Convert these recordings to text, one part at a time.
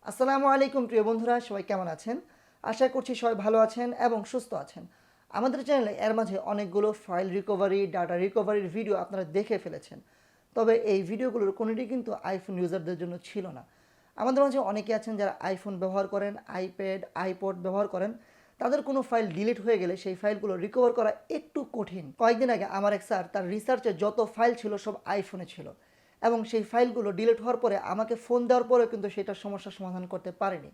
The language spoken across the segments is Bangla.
আসসালামু আলাইকুম প্রিয় বন্ধুরা, সবাই কেমন আছেন? আশা করছি সবাই ভালো আছেন এবং সুস্থ আছেন। আমাদের চ্যানেলে এর মাঝে অনেকগুলো ফাইল রিকভারি, ডাটা রিকভারির ভিডিও আপনারা দেখে ফেলেছেন। তবে এই ভিডিওগুলোর কোনোটি কিন্তু আইফোন ইউজারদের জন্য ছিল না। আমাদের মাঝে অনেকে আছেন যারা আইফোন ব্যবহার করেন, আইপ্যাড, আইপড ব্যবহার করেন। তাদের কোনো ফাইল ডিলিট হয়ে গেলে সেই ফাইলগুলো রিকভার করা একটু কঠিন। কয়েকদিন আগে আমার এক স্যার তার রিসার্চে যত ফাইল ছিল সব আইফোনে ছিল, এবং সেই ফাইলগুলো ডিলিট হওয়ার পরে আমাকে ফোন দেওয়ার পরেও কিন্তু সেটার সমস্যার সমাধান করতে পারেনি।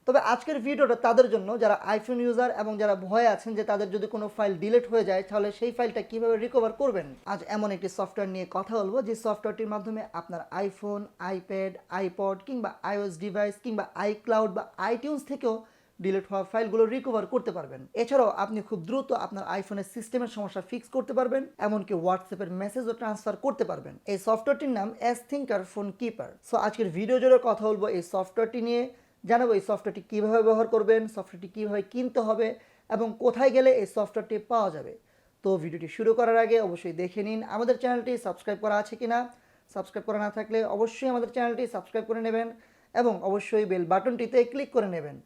তবে আজকের ভিডিওটা তাদের জন্য যারা আইফোন ইউজার এবং যারা ভয়ে আছেন যে তাদের যদি কোনো ফাইল ডিলিট হয়ে যায় তাহলে সেই ফাইলটা কীভাবে রিকভার করবেন। আজ এমন একটি সফটওয়্যার নিয়ে কথা বলবো যে সফটওয়্যারটির মাধ্যমে আপনার আইফোন, আইপ্যাড, আইপড কিংবা iOS ডিভাইস কিংবা iCloud বা আইটিউনস থেকেও ডিলিট হওয়া ফাইলগুলো রিকভার করতে পারবেন। এছাড়াও আপনি খুব দ্রুত আপনার আইফোনের সিস্টেমের সমস্যা ফিক্স করতে পারবেন, এমনকি হোয়াটসঅ্যাপের মেসেজও ট্রান্সফার করতে পারবেন। এই সফটওয়্যারটির নাম AceThinker Fone Keeper। সো আজকের ভিডিও জুড়ে কথা বলবো এই সফটওয়্যারটি নিয়ে, জানাবো এই সফটওয়্যারটি কীভাবে ব্যবহার করবেন, সফটওয়্যারটি কীভাবে কিনতে হবে এবং কোথায় গেলে এই সফটওয়্যারটি পাওয়া যাবে। তো ভিডিওটি শুরু করার আগে অবশ্যই দেখে নিন আমাদের চ্যানেলটি সাবস্ক্রাইব করা আছে কিনা। সাবস্ক্রাইব করা না থাকলে অবশ্যই আমাদের চ্যানেলটি সাবস্ক্রাইব করে নেবেন এবং অবশ্যই বেল বাটনটিতে ক্লিক করে নেবেন।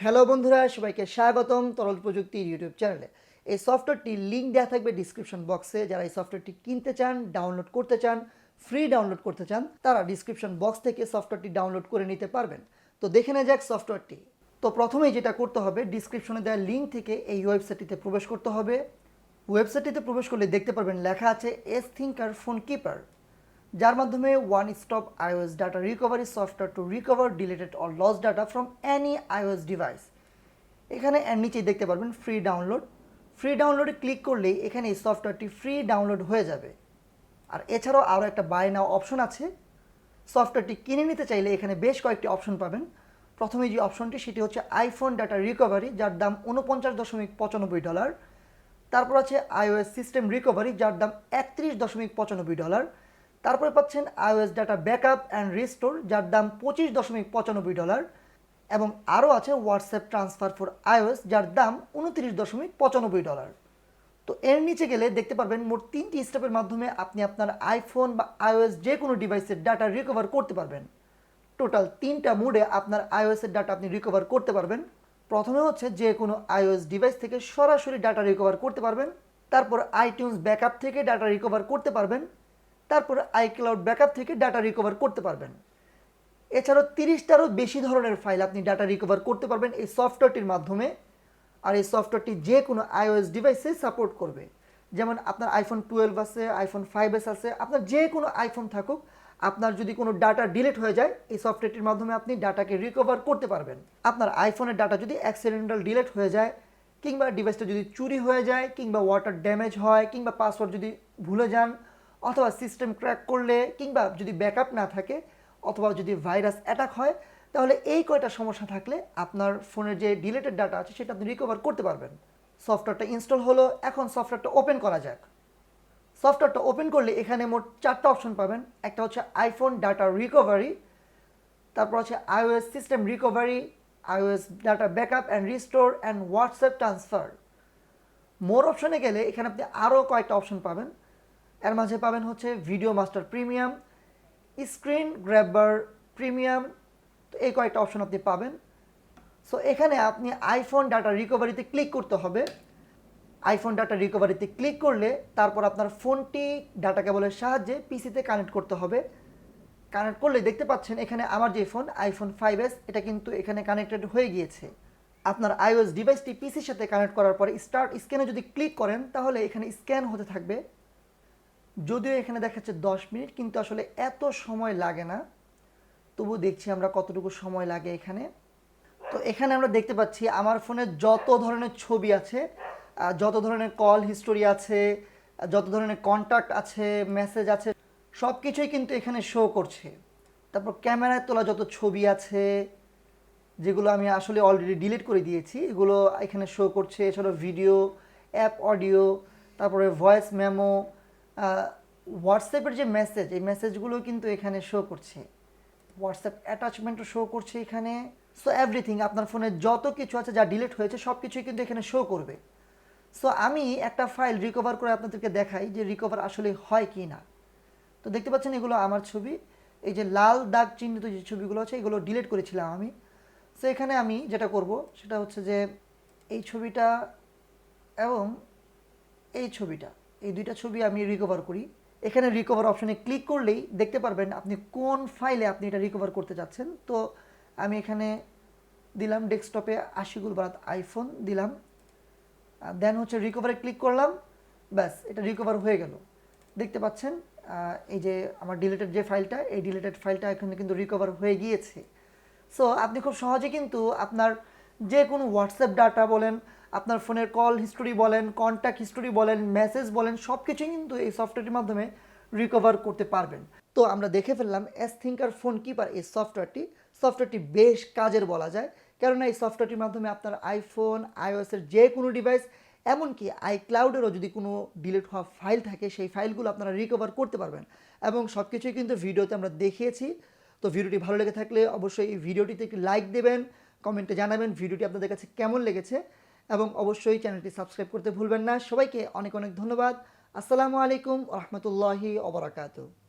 হ্যালো বন্ধুরা, সবাইকে স্বাগতম তরল প্রযুক্তির ইউটিউব চ্যানেলে। এই সফটওয়্যারটির লিঙ্ক দেওয়া থাকবে ডিসক্রিপশন বক্সে। যারা এই সফটওয়্যারটি কিনতে চান, ডাউনলোড করতে চান, ফ্রি ডাউনলোড করতে চান, তারা ডিসক্রিপশন বক্স থেকে সফটওয়্যারটি ডাউনলোড করে নিতে পারবেন। তো দেখে নেওয়া যাক সফটওয়্যারটি। তো প্রথমেই যেটা করতে হবে, ডিসক্রিপশনে দেওয়া লিঙ্ক থেকে এই ওয়েবসাইটটিতে প্রবেশ করতে হবে। ওয়েবসাইটটিতে প্রবেশ করলে দেখতে পারবেন লেখা আছে AceThinker Fone Keeper, যার মাধ্যমে one stop iOS data recovery software to recover deleted or loss data from any iOS device. এখানে এর নিচেই দেখতে পারবেন ফ্রি ডাউনলোড। ফ্রি ডাউনলোডে ক্লিক করলেই এখানে এই সফটওয়্যারটি ফ্রি ডাউনলোড হয়ে যাবে। আর এছাড়াও আরও একটা বাই নাও অপশন আছে। সফটওয়্যারটি কিনে নিতে চাইলে এখানে বেশ কয়েকটি অপশন পাবেন। প্রথমে যে অপশনটি সেটি হচ্ছে আইফোন ডাটা রিকভারি, যার দাম $49.95। তারপর আছে iOS সিস্টেম রিকভারি, যার দাম $31.95। তারপরে পাচ্ছেন iOS data backup and restore, যার দাম $25.95। এবং আরও আছে হোয়াটসঅ্যাপ ট্রান্সফার ফর iOS, যার দাম $29.95। তো এর নিচে গেলে দেখতে পারবেন মোট 3টি স্টেপের মাধ্যমে আপনি আপনার আইফোন বা iOS যে কোনো ডিভাইসের ডাটা রিকভার করতে পারবেন। টোটাল 3টা মোডে আপনার iOS-এর ডাটা আপনি রিকভার করতে পারবেন। প্রথমে হচ্ছে যে কোনো iOS ডিভাইস থেকে সরাসরি ডাটা রিকভার করতে পারবেন। তারপর আইটিউনস ব্যাকআপ থেকে ডাটা রিকভার করতে পারবেন। তারপর iCloud ব্যাকআপ থেকে ডাটা রিকভার করতে পারবেন। এছাড়াও 30টারও বেশি ধরনের ফাইল আপনি ডাটা রিকভার করতে পারবেন এই সফটওয়্যারটির মাধ্যমে। আর এই সফটওয়্যারটি যে কোনো iOS ডিভাইসে সাপোর্ট করবে। যেমন আপনার আইফোন 12 আছে, আইফোন 5s আছে, আপনার যে কোনো আইফোন থাকুক, আপনার যদি কোনো ডাটা ডিলিট হয়ে যায় এই সফটওয়্যারটির মাধ্যমে আপনি ডাটাকে রিকভার করতে পারবেন। আপনার আইফোনের ডাটা যদি অ্যাক্সিডেন্টাল ডিলিট হয়ে যায়, কিংবা ডিভাইসটা যদি চুরি হয়ে যায়, কিংবা ওয়াটার ড্যামেজ হয়, কিংবা পাসওয়ার্ড যদি ভুলে যান, অথবা সিস্টেম ক্র্যাক করলে, কিংবা যদি ব্যাকআপ না থাকে, অথবা যদি ভাইরাস অ্যাটাক হয়, তাহলে এই কয়টা সমস্যা থাকলে আপনার ফোনের যে ডিলিটেড ডাটা আছে সেটা আপনি রিকভার করতে পারবেন। সফটওয়্যারটা ইনস্টল হলো, এখন সফটওয়্যারটা ওপেন করা যাক। সফটওয়্যারটা ওপেন করলে এখানে মোট 4টা অপশন পাবেন। একটা হচ্ছে আইফোন ডাটা রিকভারি, তারপর হচ্ছে iOS system recovery, iOS data backup and restore and WhatsApp transfer. More অপশনে গেলে এখানে আপনি আরও কয়েকটা অপশন পাবেন। এর মাঝে পাবেন হচ্ছে video master premium, screen grabber premium. তো এই কয়েকটা অপশন আপনি পাবেন। সো এখানে আপনি আইফোন ডাটা রিকভারিতে ক্লিক করতে হবে। আইফোন ডাটা রিকভারিতে ক্লিক করলে তারপর আপনার ফোনটি ডাটা কেবলের সাহায্যে পিসিতে কানেক্ট করতে হবে। কানেক্ট করলে দেখতে পাচ্ছেন এখানে আমার যে ফোন আইফোন 5s, এটা কিন্তু এখানে কানেক্টেড হয়ে গিয়েছে। আপনার iOS ডিভাইসটি পিসির সাথে কানেক্ট করার পরে স্টার্ট স্ক্যানে যদি ক্লিক করেন তাহলে এখানে স্ক্যান হতে থাকবে। যদিও এখানে দেখাচ্ছে 10 মিনিট, কিন্তু আসলে এত সময় লাগে না। তবু দেখছি আমরা কতটুকু সময় লাগে এখানে। তো এখানে আমরা দেখতে পাচ্ছি আমার ফোনে যত ধরনের ছবি আছে, যত ধরনের কল হিস্টোরি আছে, যত ধরনের কন্ট্যাক্ট আছে, মেসেজ আছে, সব কিছুই কিন্তু এখানে শো করছে। তারপর ক্যামেরায় তোলা যত ছবি আছে, যেগুলো আমি আসলে অলরেডি ডিলিট করে দিয়েছি, এগুলো এখানে শো করছে। এছাড়াও ভিডিও, অ্যাপ অডিও, তারপরে ভয়েস মেমো, হোয়াটসঅ্যাপের যে মেসেজ, এই মেসেজগুলো কিন্তু এখানে শো করছে। হোয়াটসঅ্যাপ অ্যাটাচমেন্টও শো করছে এখানে। সো এভরিথিং, আপনার ফোনে যত কিছু আছে যা ডিলিট হয়েছে সব কিছুই কিন্তু এখানে শো করবে। সো আমি একটা ফাইল রিকভার করে আপনাদেরকে দেখাই যে রিকভার আসলে হয় কি না। তো দেখতে পাচ্ছেন এগুলো আমার ছবি, এই যে লাল দাগ চিহ্নিত যে ছবিগুলো আছে এগুলো ডিলিট করেছিলাম আমি। সো এখানে আমি যেটা করব সেটা হচ্ছে যে এই ছবিটা এবং এই ছবিটা, এই দুইটা ছবি আমি রিকভার করি। এখানে রিকভার অপশনে ক্লিক করলেই দেখতে পারবেন আপনি কোন ফাইলে আপনি এটা রিকভার করতে চাচ্ছেন। তো আমি এখানে দিলাম ডেস্কটপে আশিকুল বারাত আইফোন দিলাম, দেন হচ্ছে রিকভারে ক্লিক করলাম, ব্যাস এটা রিকভার হয়ে গেল। দেখতে পাচ্ছেন এই যে আমার ডিলিটেড যে ফাইলটা, এই ডিলিটেড ফাইলটা এখানে কিন্তু রিকভার হয়ে গিয়েছে। সো আপনি খুব সহজে কিন্তু আপনার যে কোনো হোয়াটসঅ্যাপ ডাটা বলেন, আপনার ফোনের কল হিস্টোরি বলেন, কন্ট্যাক্ট হিস্টোরি বলেন, মেসেজ বলেন, সব কিছুই কিন্তু এই সফটওয়্যারটির মাধ্যমে রিকভার করতে পারবেন। তো আমরা দেখে ফেললাম AceThinker Fone Keeper এই সফটওয়্যারটি বেশ কাজের বলা যায়, কেননা এই সফটওয়্যারটির মাধ্যমে আপনার আইফোন, আইওএসের যে কোনো ডিভাইস, এমনকি আইক্লাউডেরও যদি কোনো ডিলিট হওয়া ফাইল থাকে সেই ফাইলগুলো আপনারা রিকভার করতে পারবেন। এবং সব কিছুই কিন্তু ভিডিওতে আমরা দেখিয়েছি। তো ভিডিওটি ভালো লেগে থাকলে অবশ্যই এই ভিডিওটিতে একটি লাইক দেবেন, কমেন্টে জানাবেন ভিডিওটি আপনাদের কাছে কেমন লেগেছে, এবং অবশ্যই চ্যানেলটি সাবস্ক্রাইব করতে ভুলবেন না। সবাইকে অনেক অনেক ধন্যবাদ। আসসালামু আলাইকুম রহমতুল্লাহি ওয়া বারাকাতুহু।